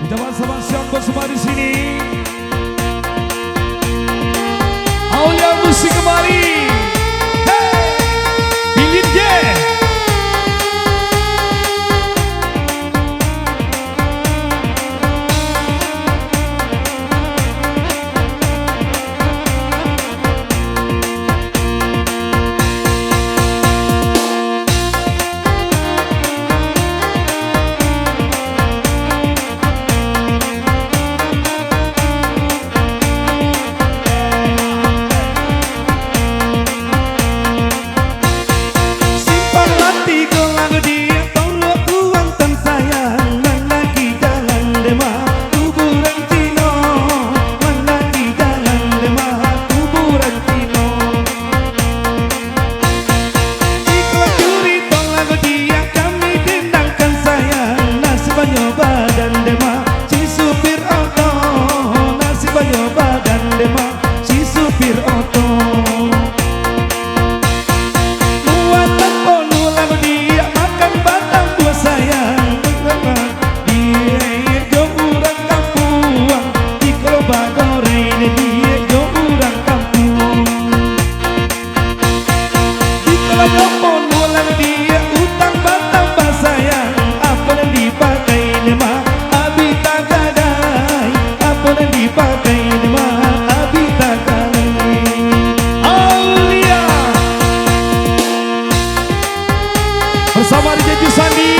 Teman-teman siang bersama di sini. Aulia musik kembali. Hey, Bilin J. Bersama DJ Jusandi.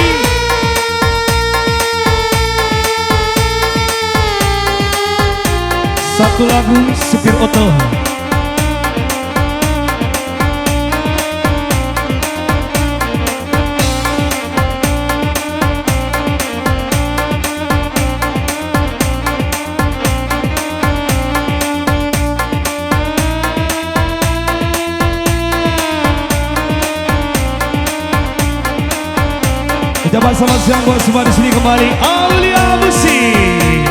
Satu lagu Supir Oto. Ucapan selamat siang buat semua di sini kembali. Aulia Musik.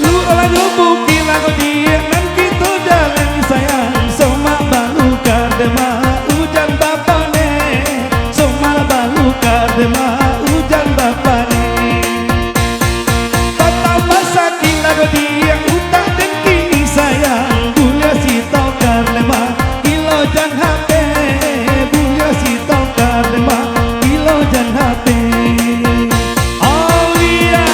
Lu olah nyubuk gila kau dia nan kita jalan sayang sama bahu kardema hujan bapane Dema hujan bapane Tata masa gila go dia utak dan kini sayang Buya si tokar lema kilo jan HP Buya si tokar lema kilo jan HP Aulia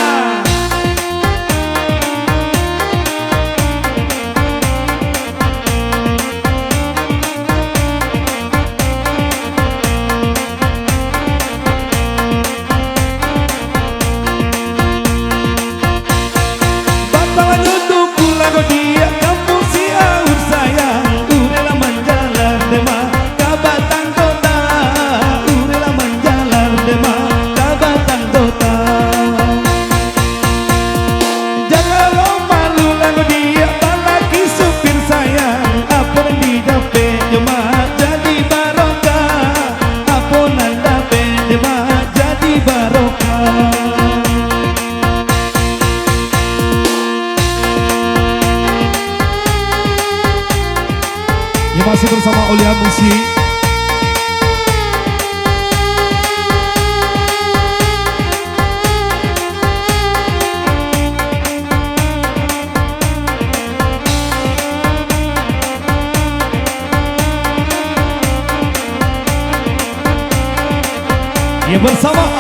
masih bersama Aulia Musik. Ya bersama